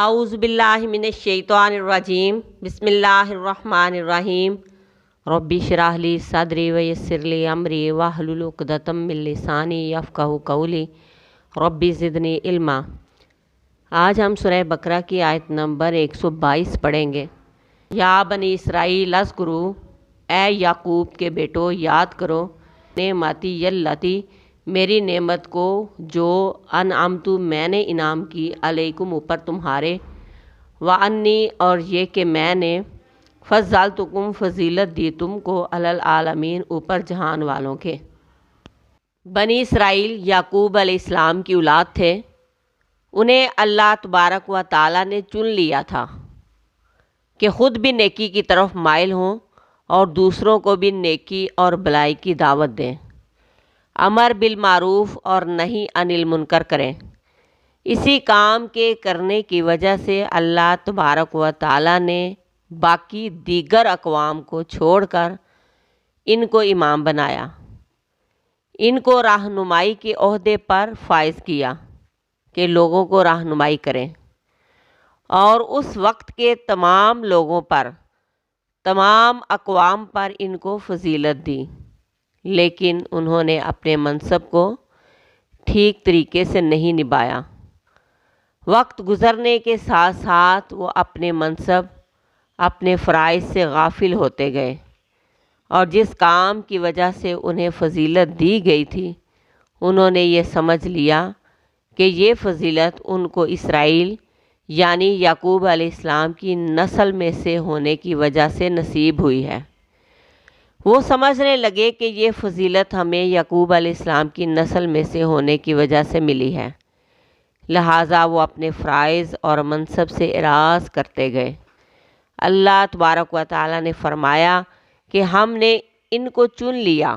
اعوذ باللہ من الشیطان الرجیم بسم اللہ الرحمن الرحیم رب اشرح لی صدری ویسر لی امری واحلل عقدۃ من لسانی یفقہوا قولی رب زدنی علما۔ آج ہم سورہ بقرہ کی آیت نمبر 122 پڑھیں گے۔ یا بنی اسرائیل اذکروا، اے یعقوب کے بیٹو یاد کرو، نعمتی یلتی، میری نعمت کو جو انعمت میں نے انعام کی، علیکم اوپر تمہارے، وانی اور یہ کہ میں نے فضلتکم فضیلت دی تم کو، علی العالمین اوپر جہان والوں کے۔ بنی اسرائیل یعقوب علیہ السلام کی اولاد تھے، انہیں اللہ تبارک و تعالیٰ نے چن لیا تھا کہ خود بھی نیکی کی طرف مائل ہوں اور دوسروں کو بھی نیکی اور بھلائی کی دعوت دیں، امر بالمعروف اور نہی عن المنکر کریں۔ اسی کام کے کرنے کی وجہ سے اللہ تبارک و تعالیٰ نے باقی دیگر اقوام کو چھوڑ کر ان کو امام بنایا، ان کو رہنمائی کے عہدے پر فائز کیا کہ لوگوں کو رہنمائی کریں، اور اس وقت کے تمام لوگوں پر، تمام اقوام پر ان کو فضیلت دی، لیکن انہوں نے اپنے منصب کو ٹھیک طریقے سے نہیں نبھایا۔ وقت گزرنے کے ساتھ ساتھ وہ اپنے منصب، اپنے فرائض سے غافل ہوتے گئے، اور جس کام کی وجہ سے انہیں فضیلت دی گئی تھی، انہوں نے یہ سمجھ لیا کہ یہ فضیلت ان کو اسرائیل یعنی یعقوب علیہ السلام کی نسل میں سے ہونے کی وجہ سے نصیب ہوئی ہے۔ وہ سمجھنے لگے کہ یہ فضیلت ہمیں یعقوب علیہ السلام کی نسل میں سے ہونے کی وجہ سے ملی ہے، لہٰذا وہ اپنے فرائض اور منصب سے اعراض کرتے گئے۔ اللہ تبارک و تعالیٰ نے فرمایا کہ ہم نے ان کو چن لیا،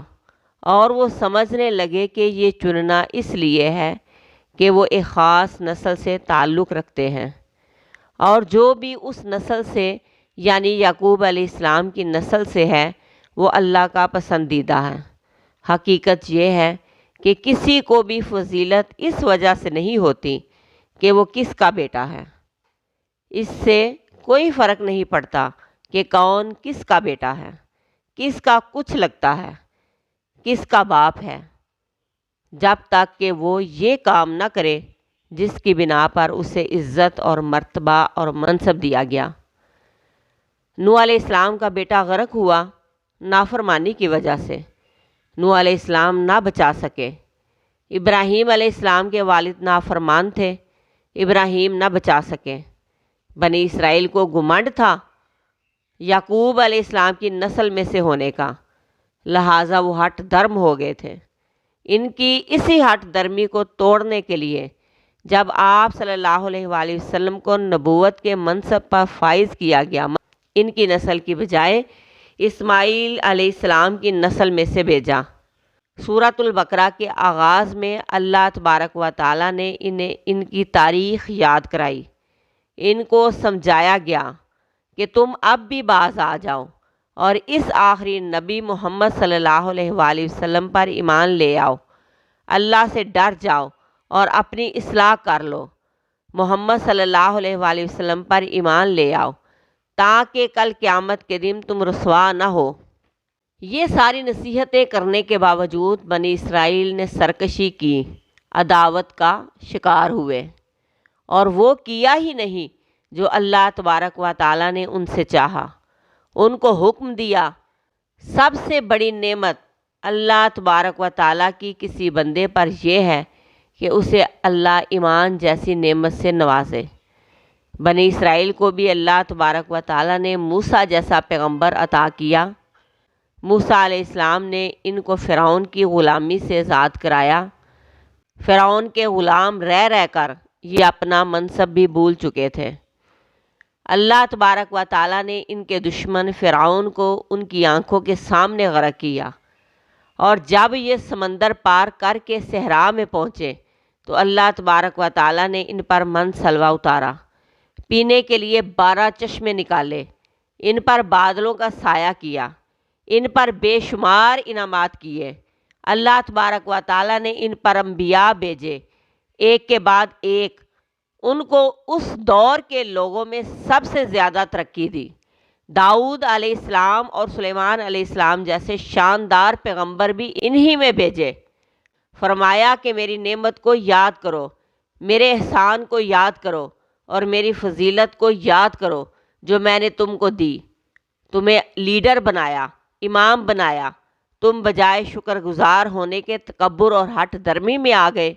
اور وہ سمجھنے لگے کہ یہ چننا اس لیے ہے کہ وہ ایک خاص نسل سے تعلق رکھتے ہیں، اور جو بھی اس نسل سے یعنی یعقوب علیہ السلام کی نسل سے ہے وہ اللہ کا پسندیدہ ہے۔ حقیقت یہ ہے کہ کسی کو بھی فضیلت اس وجہ سے نہیں ہوتی کہ وہ کس کا بیٹا ہے، اس سے کوئی فرق نہیں پڑتا کہ کون کس کا بیٹا ہے، کس کا کچھ لگتا ہے، کس کا باپ ہے، جب تک کہ وہ یہ کام نہ کرے جس کی بنا پر اسے عزت اور مرتبہ اور منصب دیا گیا۔ نوح علیہ السلام کا بیٹا غرق ہوا نافرمانی کی وجہ سے، نوح علیہ السلام نہ بچا سکے۔ ابراہیم علیہ السلام کے والد نافرمان تھے، ابراہیم نہ بچا سکے۔ بنی اسرائیل کو گمنڈ تھا یعقوب علیہ السلام کی نسل میں سے ہونے کا، لہٰذا وہ ہٹ درم ہو گئے تھے۔ ان کی اسی ہٹ درمی کو توڑنے کے لیے جب آپ صلی اللہ علیہ وآلہ وسلم کو نبوت کے منصب پر فائز کیا گیا، ان کی نسل کی بجائے اسماعیل علیہ السلام کی نسل میں سے بھیجا۔ سورۃ البقرہ کے آغاز میں اللہ تبارک و تعالیٰ نے انہیں ان کی تاریخ یاد کرائی، ان کو سمجھایا گیا کہ تم اب بھی باز آ جاؤ اور اس آخری نبی محمد صلی اللہ علیہ وآلہ وسلم پر ایمان لے آؤ، اللہ سے ڈر جاؤ اور اپنی اصلاح کر لو، محمد صلی اللہ علیہ وآلہ وسلم پر ایمان لے آؤ تاکہ کل قیامت کے دن تم رسوا نہ ہو۔ یہ ساری نصیحتیں کرنے کے باوجود بنی اسرائیل نے سرکشی کی، عداوت کا شکار ہوئے، اور وہ کیا ہی نہیں جو اللہ تبارک و تعالیٰ نے ان سے چاہا۔ ان کو حکم دیا، سب سے بڑی نعمت اللہ تبارک و تعالیٰ کی کسی بندے پر یہ ہے کہ اسے اللہ ایمان جیسی نعمت سے نوازے۔ بنی اسرائیل کو بھی اللہ تبارک و تعالیٰ نے موسیٰ جیسا پیغمبر عطا کیا۔ موسیٰ علیہ السلام نے ان کو فرعون کی غلامی سے آزاد کرایا۔ فرعون کے غلام رہ کر یہ اپنا منصب بھی بھول چکے تھے۔ اللہ تبارک و تعالیٰ نے ان کے دشمن فرعون کو ان کی آنکھوں کے سامنے غرق کیا، اور جب یہ سمندر پار کر کے صحرا میں پہنچے تو اللہ تبارک و تعالیٰ نے ان پر من سلوہ اتارا، پینے کے لیے 12 چشمے نکالے، ان پر بادلوں کا سایہ کیا، ان پر بے شمار انعامات کیے۔ اللہ تبارک و تعالیٰ نے ان پر انبیاء بھیجے، ایک کے بعد ایک، ان کو اس دور کے لوگوں میں سب سے زیادہ ترقی دی۔ داؤد علیہ السلام اور سلیمان علیہ السلام جیسے شاندار پیغمبر بھی انہی میں بھیجے۔ فرمایا کہ میری نعمت کو یاد کرو، میرے احسان کو یاد کرو اور میری فضیلت کو یاد کرو جو میں نے تم کو دی۔ تمہیں لیڈر بنایا، امام بنایا، تم بجائے شکر گزار ہونے کے تکبر اور ہٹ درمی میں آ گئے۔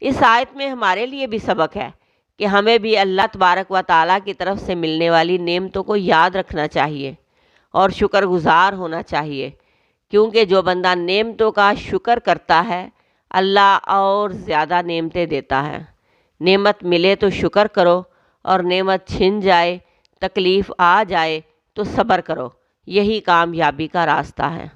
اس آیت میں ہمارے لیے بھی سبق ہے کہ ہمیں بھی اللہ تبارک و تعالیٰ کی طرف سے ملنے والی نعمتوں کو یاد رکھنا چاہیے اور شکر گزار ہونا چاہیے، کیونکہ جو بندہ نعمتوں کا شکر کرتا ہے اللہ اور زیادہ نعمتیں دیتا ہے۔ نعمت ملے تو شکر کرو، اور نعمت چھن جائے، تکلیف آ جائے تو صبر کرو، یہی کامیابی کا راستہ ہے۔